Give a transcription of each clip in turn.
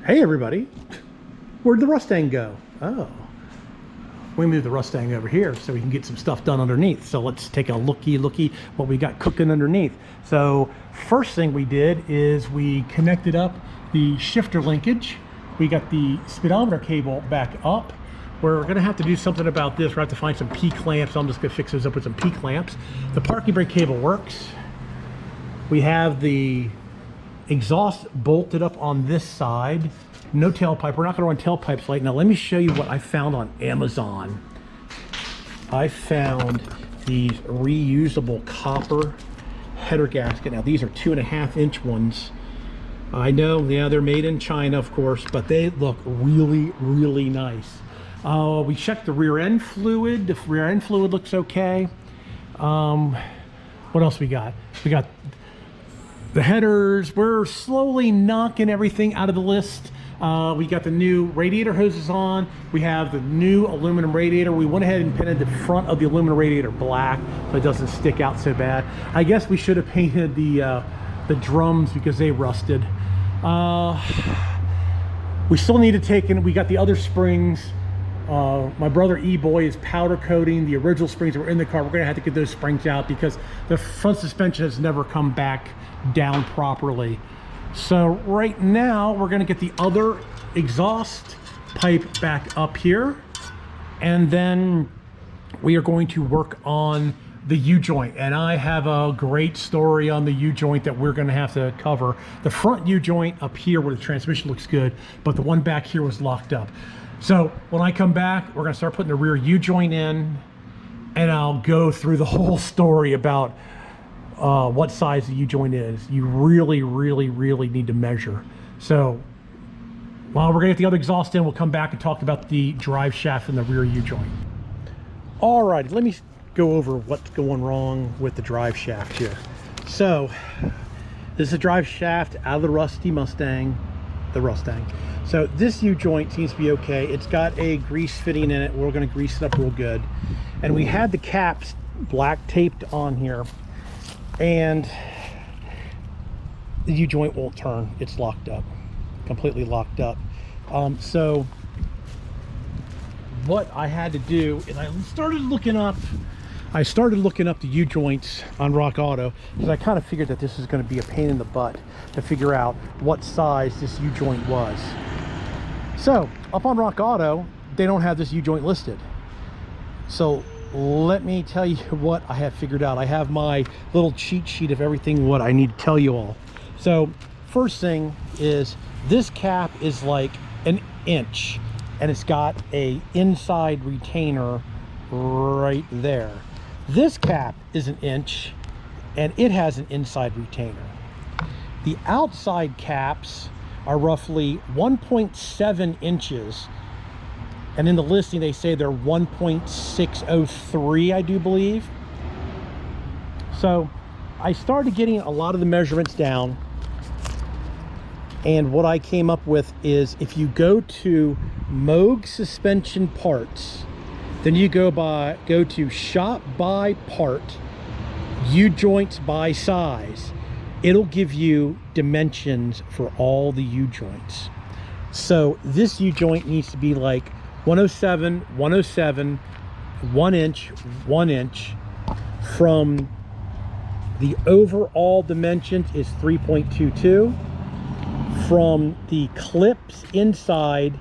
Hey everybody, where'd the Rustang go? Oh, we moved the Rustang over here so we can get some stuff done underneath. So let's take a looky what we got cooking underneath. So first thing we did is we connected up the shifter linkage. We got the speedometer cable back up. We're gonna have to do something about this. We're gonna have to find some P-clamps. I'm just gonna fix those up with some P-clamps. The parking brake cable works. We have the exhaust bolted up on this side. No tailpipe. We're not going to run tailpipes light. Now let me show you what I found on Amazon. I found these reusable copper header gasket. Now these are 2.5-inch ones. I know, yeah, they're made in China, of course, but they look really nice. We checked the rear end fluid. The rear end fluid looks okay. What else we got? We got the headers. We're slowly knocking everything out of the list. We got the new radiator hoses on. We have the new aluminum radiator. We went ahead and painted the front of the aluminum radiator black so it doesn't stick out so bad. I guess we should have painted the drums because they rusted. We still need to take in, we got the other springs. My brother E-Boy is powder coating the original springs that were in the car. We're gonna have to get those springs out because the front suspension has never come back down properly. So right now we're gonna get the other exhaust pipe back up here, and then we are going to work on the U-joint. And I have a great story on the U-joint that we're gonna have to cover. The front U-joint up here where the transmission looks good, but the one back here was locked up. So when I come back, we're gonna start putting the rear U-joint in, and I'll go through the whole story about what size the U-joint is. You really need to measure. So while we're gonna get the other exhaust in, we'll come back and talk about the drive shaft and the rear U-joint. All right, let me go over what's going wrong with the drive shaft here. So this is a drive shaft out of the rusty Mustang, the Rustang. So this U-joint seems to be okay. It's got a grease fitting in it. We're gonna grease it up real good. And we had the caps black taped on here, and the U-joint won't turn. It's locked up, completely locked up. So what I had to do is I started looking up the U-joints on Rock Auto, because I kind of figured that this is going to be a pain in the butt to figure out what size this U-joint was. So up on Rock Auto, they don't have this U-joint listed. So let me tell you what I have figured out. I have my little cheat sheet of everything what I need to tell you all. So first thing is, this cap is like 1 inch, and it's got a inside retainer right there. This cap is 1 inch, and it has an inside retainer. The outside caps are roughly 1.7 inches, and in the listing they say they're 1.603, I do believe. So I started getting a lot of the measurements down, and what I came up with is, if you go to Moog Suspension Parts, then you go to Shop by Part, U-joints by size, it'll give you dimensions for all the U-joints. So this U-joint needs to be like 107, 107, 1 inch, 1 inch. From the overall dimensions is 3.22. From the clips inside,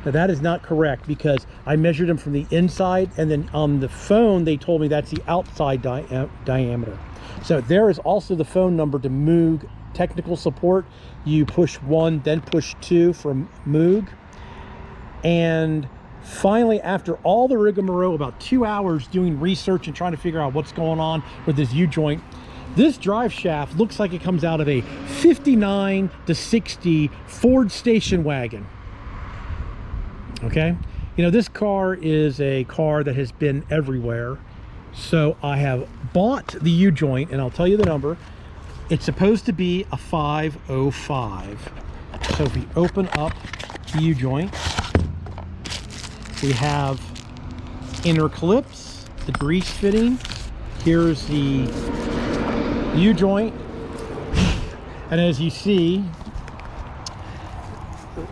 now that is not correct because I measured them from the inside, and then on the phone they told me that's the outside diameter. So there is also the phone number to Moog technical support. You push 1, then push 2 from Moog. And finally, after all the rigmarole, about 2 hours doing research and trying to figure out what's going on with this U-joint, this drive shaft looks like it comes out of a 59 to 60 Ford station wagon. Okay, you know, this car is a car that has been everywhere. So I have bought the U-joint, and I'll tell you the number. It's supposed to be a 505. So if we open up the U-joint, we have inner clips, the grease fitting. Here's the U-joint, and as you see,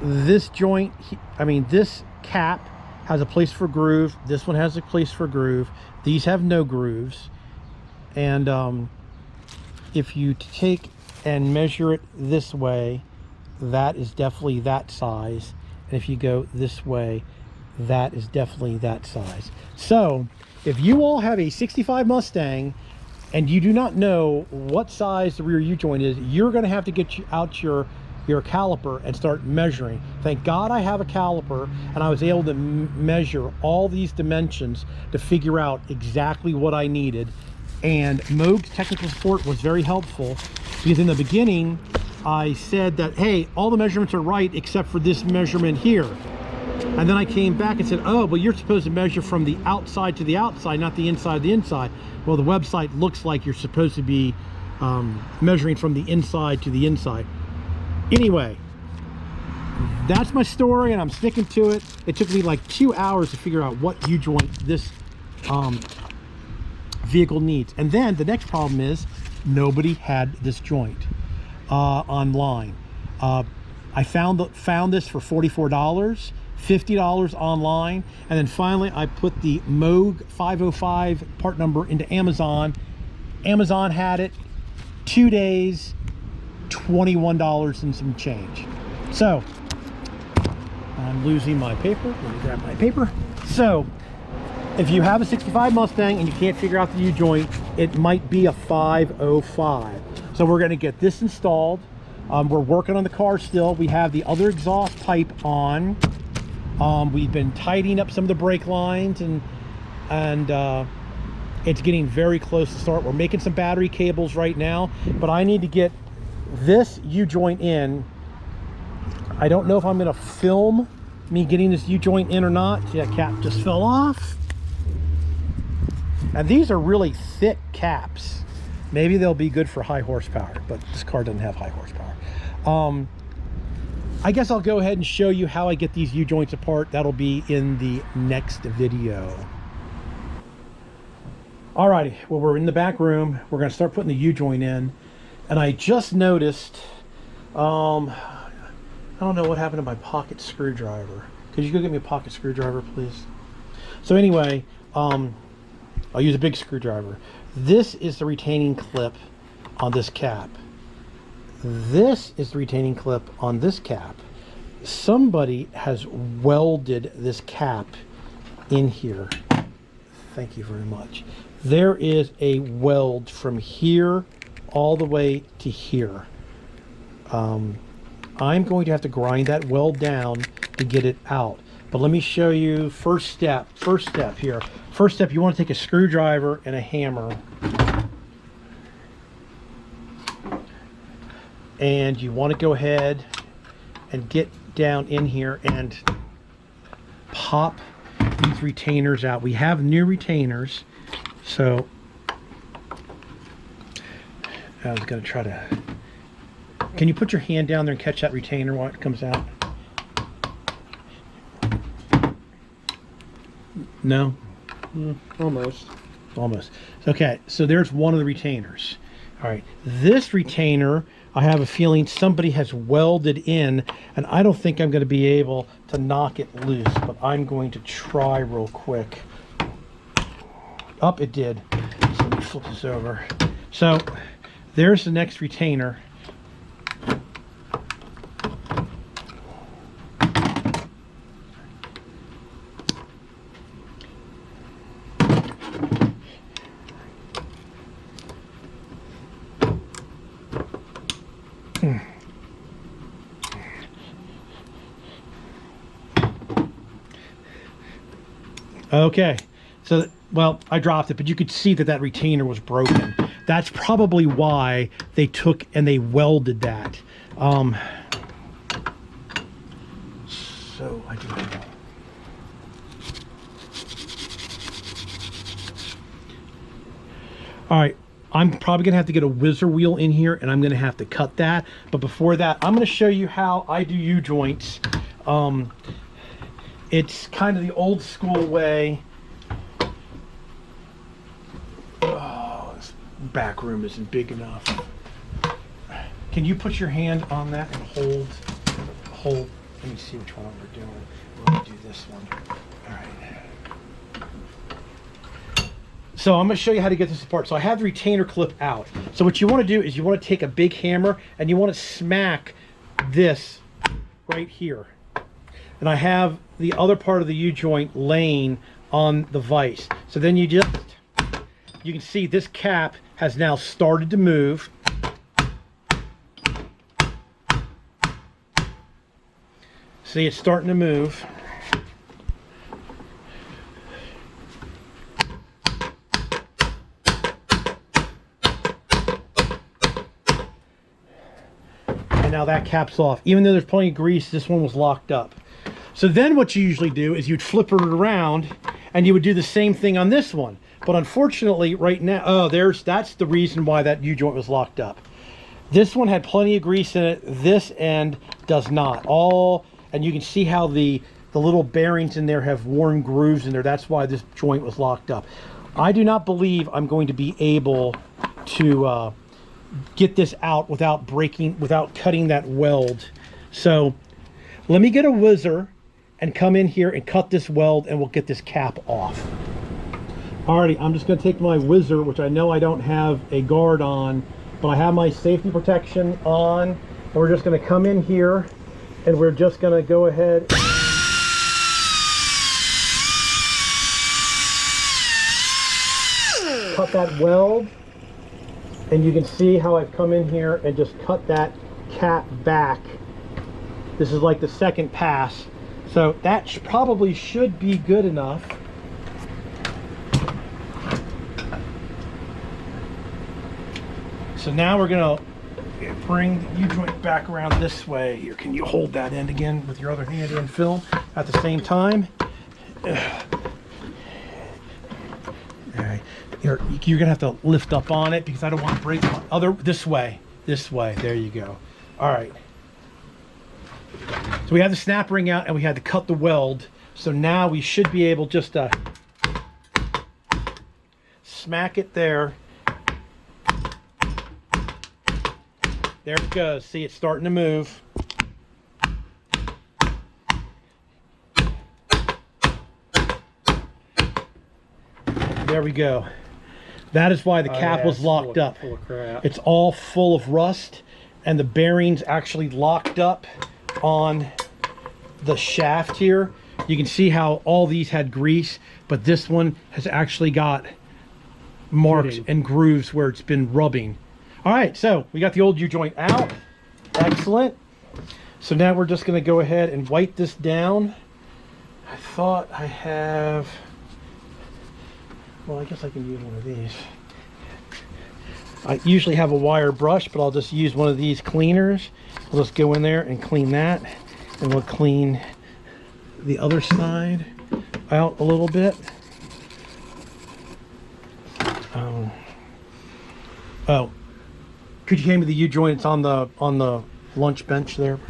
this joint, I mean, this cap has a place for groove. This one has a place for groove. These have no grooves. And if you take and measure it this way, that is definitely that size. And if you go this way, that is definitely that size. So if you all have a 65 Mustang and you do not know what size the rear U-joint is, you're going to have to get out your caliper and start measuring. Thank God I have a caliper, and I was able to measure all these dimensions to figure out exactly what I needed. And Moog's technical support was very helpful, because in the beginning I said that, hey, all the measurements are right except for this measurement here. And then I came back and said, oh, but you're supposed to measure from the outside to the outside, not the inside to the inside. Well, the website looks like you're supposed to be measuring from the inside to the inside. Anyway, that's my story, and I'm sticking to it. It took me like 2 hours to figure out what U-joint this vehicle needs. And then the next problem is nobody had this joint online. I found this for $44, $50 online, and then finally I put the Moog 505 part number into Amazon. Amazon had it 2 days, $21 and some change. So I'm losing my paper. Let me grab my paper. So if you have a 65 Mustang and you can't figure out the U-joint, it might be a 505. So we're going to get this installed. We're working on the car still. We have the other exhaust pipe on. We've been tidying up some of the brake lines, and it's getting very close to start. We're making some battery cables right now, but I need to get this U-joint in. I don't know if I'm going to film me getting this U-joint in or not. See, that cap just fell off. And these are really thick caps. Maybe they'll be good for high horsepower, but this car doesn't have high horsepower. I guess I'll go ahead and show you how I get these U-joints apart. That'll be in the next video. Alrighty, well, we're in the back room. We're going to start putting the U-joint in. And I just noticed, I don't know what happened to my pocket screwdriver. Could you go get me a pocket screwdriver, please? So anyway, I'll use a big screwdriver. This is the retaining clip on this cap. This is the retaining clip on this cap. Somebody has welded this cap in here. Thank you very much. There is a weld from here all the way to here. I'm going to have to grind that weld down to get it out. But let me show you first step here. First step, you want to take a screwdriver and a hammer. And you want to go ahead and get down in here and pop these retainers out. We have new retainers, so I was going to try to... Can you put your hand down there and catch that retainer while it comes out? No? Almost. Almost. Okay, so there's one of the retainers. All right, this retainer, I have a feeling somebody has welded in, and I don't think I'm going to be able to knock it loose, but I'm going to try real quick. Up, it did. So let me flip this over. So there's the next retainer. Okay, so, well, I dropped it, but you could see that that retainer was broken. That's probably why they took and they welded that. So I do know. All right, I'm probably gonna have to get a whizzer wheel in here, and I'm gonna have to cut that. But before that, I'm gonna show you how I do U-joints. It's kind of the old school way. Oh, this back room isn't big enough. Can you put your hand on that and hold Let me see which one we're doing. We're going to do this one. All right. So I'm going to show you how to get this apart. So I have the retainer clip out. So what you want to do is you want to take a big hammer and you want to smack this right here. And I have the other part of the U-joint laying on the vise. So then you can see this cap has now started to move. See, it's starting to move. And now that cap's off. Even though there's plenty of grease, this one was locked up. So then what you usually do is you'd flip it around and you would do the same thing on this one. But unfortunately right now, that's the reason why that U-joint was locked up. This one had plenty of grease in it. This end does not. And you can see how the little bearings in there have worn grooves in there. That's why this joint was locked up. I do not believe I'm going to be able to get this out without cutting that weld. So let me get a whizzer and come in here and cut this weld, and we'll get this cap off. Alrighty, I'm just going to take my whizzer, which I know I don't have a guard on, but I have my safety protection on, and we're just going to come in here and we're just going to go ahead cut that weld. And you can see how I've come in here and just cut that cap back. This is like the second pass. So that probably should be good enough. So now we're gonna bring the U-joint back around this way. Here, can you hold that end again with your other hand and film at the same time? All right. You're gonna have to lift up on it because I don't want to break this way, there you go. All right, so we have the snap ring out and we had to cut the weld, so now we should be able just to smack it there. There it goes. See, it's starting to move. There we go. That is why the cap was locked up. It's all full of rust, and the bearings actually locked up on the shaft here. You can see how all these had grease, but this one has actually got marks and grooves where it's been rubbing. All right, so we got the old U-joint out. Excellent. So now we're just going to go ahead and wipe this down. I thought I have... Well, I guess I can use one of these. I usually have a wire brush, but I'll just use one of these cleaners. We'll just go in there and clean that, and we'll clean the other side out a little bit. Oh, could you hand me the U-joint? It's on the lunch bench there.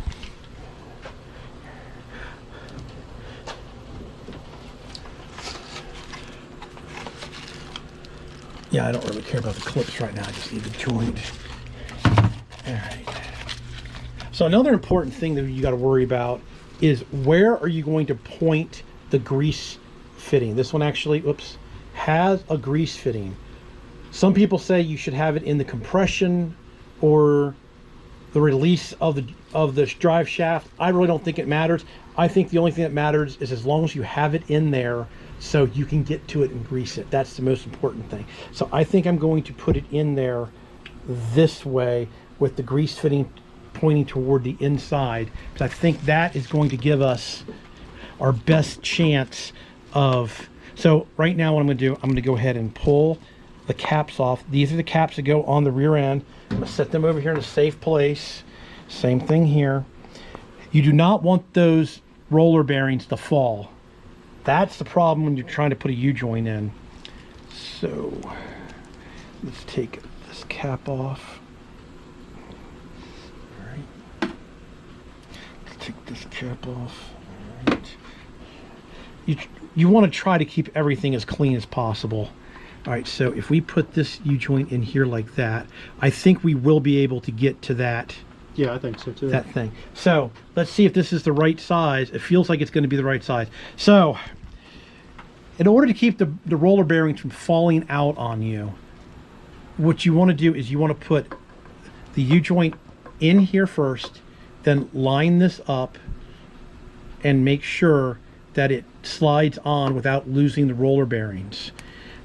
Yeah, I don't really care about the clips right now. I just need the joint. All right. So another important thing that you got to worry about is where are you going to point the grease fitting. This one actually, oops, has a grease fitting. Some people say you should have it in the compression or the release of the drive shaft. I really don't think it matters. I think the only thing that matters is as long as you have it in there so you can get to it and grease it. That's the most important thing. So I think I'm going to put it in there this way with the grease fitting pointing toward the inside, because I think that is going to give us our best chance of... So right now what I'm going to do, I'm going to go ahead and pull the caps off. These are the caps that go on the rear end. I'm going to set them over here in a safe place. Same thing here. You do not want those roller bearings to fall. That's the problem when you're trying to put a U-joint in. So let's take this cap off. All right. Let's take this cap off. All right. You want to try to keep everything as clean as possible. All right, so if we put this U-joint in here like that, I think we will be able to get to that Yeah, I think so too. That thing. So let's see if this is the right size. It feels like it's going to be the right size. So in order to keep the roller bearings from falling out on you, what you want to do is you want to put the U-joint in here first, then line this up and make sure that it slides on without losing the roller bearings.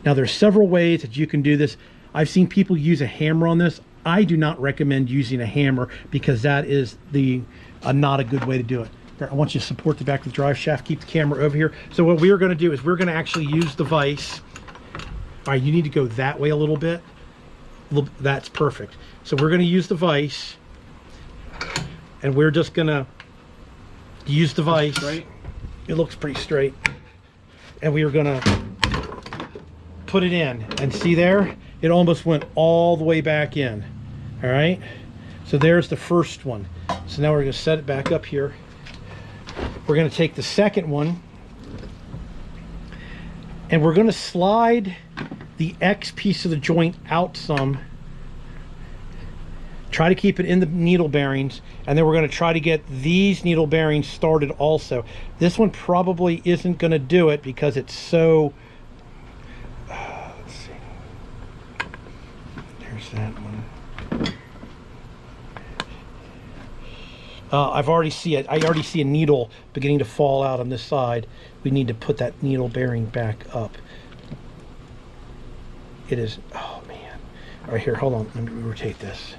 Now there's several ways that you can do this. I've seen people use a hammer on this. I do not recommend using a hammer because that is not a good way to do it. Here, I want you to support the back of the drive shaft, keep the camera over here. So what we are going to do is we're going to actually use the vise. All right, you need to go that way a little bit. That's perfect. So we're going to use the vise, and we're just going to use the vise. Straight. It looks pretty straight. And we are going to put it in, and see there, it almost went all the way back in. All right, so there's the first one. So now we're going to set it back up here. We're going to take the second one, and we're going to slide the X piece of the joint out some. Try to keep it in the needle bearings, and then we're going to try to get these needle bearings started also. This one probably isn't going to do it because it's so let's see, there's that one. I already see a needle beginning to fall out on this side. We need to put that needle bearing back up. It is, oh man. All right, here, hold on, let me rotate this.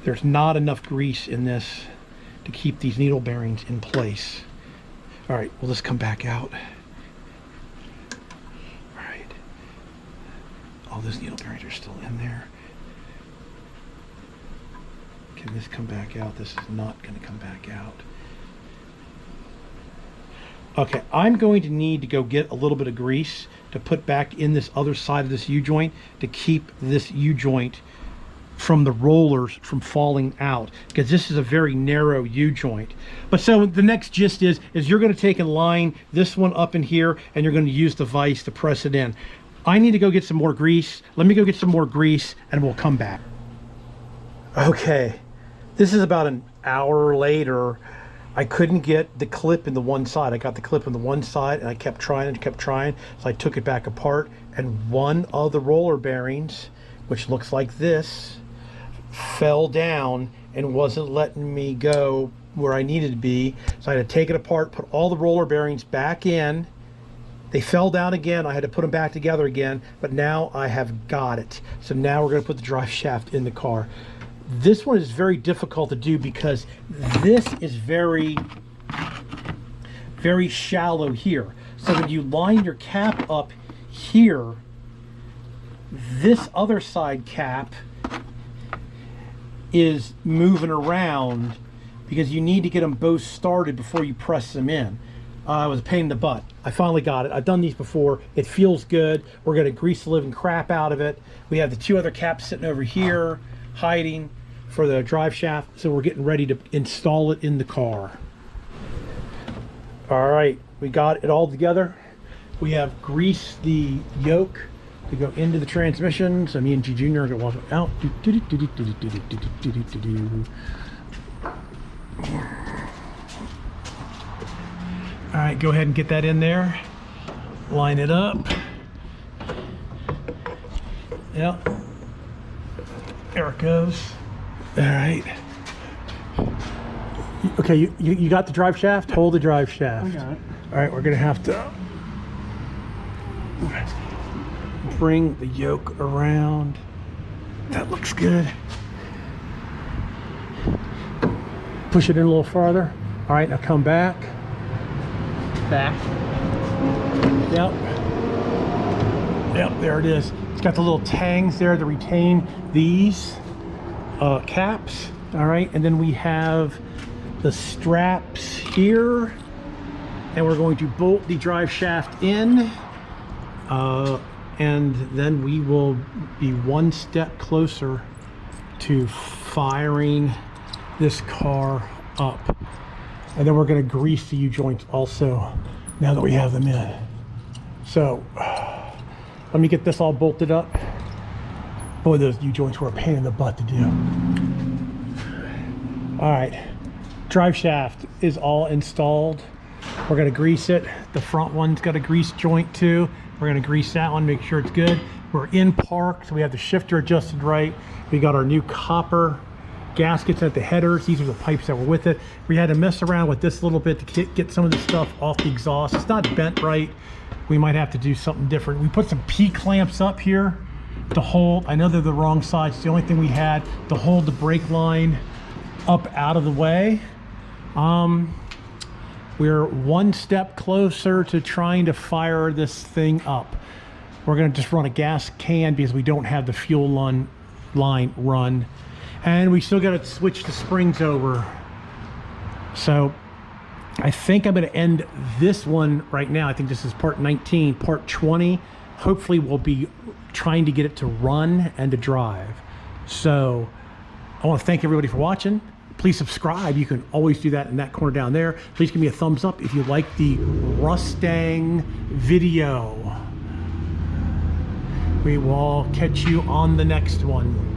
There's not enough grease in this to keep these needle bearings in place. All right, will this come back out? All right. All those needle bearings are still in there. Can this come back out? This is not going to come back out. Okay, I'm going to need to go get a little bit of grease to put back in this other side of this U-joint to keep this U-joint from the rollers from falling out, because this is a very narrow U-joint. But so the next gist is you're going to take and line this one up in here, and you're going to use the vise to press it in. I need to go get some more grease. Let me go get some more grease, and we'll come back. Okay, this is about an hour later. I couldn't get the clip in the one side. I got the clip on the one side, and I kept trying and kept trying. So I took it back apart, and one of the roller bearings, which looks like this, fell down and wasn't letting me go where I needed to be. So I had to take it apart, put all the roller bearings back in. They fell down again. I had to put them back together again, but now I have got it. So now we're going to put the drive shaft in the car. This one is very difficult to do because this is very, very shallow here. So when you line your cap up here, this other side cap is moving around because you need to get them both started before you press them in. It was a pain in the butt. I finally got it. I've done these before. It feels good. We're going to grease the living crap out of it. We have the two other caps sitting over here hiding for the drive shaft, so we're getting ready to install it in the car. All right, we got it all together. We have greased the yoke to go into the transmission, so me and G Junior are going to walk out. All right, go ahead and get that in there. Line it up. Yep. There it goes. All right. Okay, you got the drive shaft? Hold the drive shaft. I got it. All right, we're gonna have to bring the yoke around. That looks good. Push it in a little farther. All right, now come back. Back. Yep. Yep, there it is. It's got the little tangs there to retain these caps. All right, and then we have the straps here, and we're going to bolt the drive shaft in, and then we will be one step closer to firing this car up. And then we're going to grease the U-joints also now that we have them in. So let me get this all bolted up. Boy, those U-joints were a pain in the butt to do. All right, drive shaft is all installed. We're gonna grease it. The front one's got a grease joint too. We're gonna grease that one, make sure it's good. We're in park, so we have the shifter adjusted right. We got our new copper gaskets at the headers. These are the pipes that were with it. We had to mess around with this a little bit to get some of the stuff off the exhaust. It's not bent right. We might have to do something different. We put some P-clamps up here to hold. I know they're the wrong size. It's the only thing we had to hold the brake line up out of the way. We're one step closer to trying to fire this thing up. We're gonna just run a gas can because we don't have the fuel line run. And we still gotta switch the springs over. So I think I'm gonna end this one right now. I think this is part 19. Part 20, hopefully we'll be trying to get it to run and to drive. So I wanna thank everybody for watching. Please subscribe. You can always do that in that corner down there. Please give me a thumbs up if you like the Rustang video. We will catch you on the next one.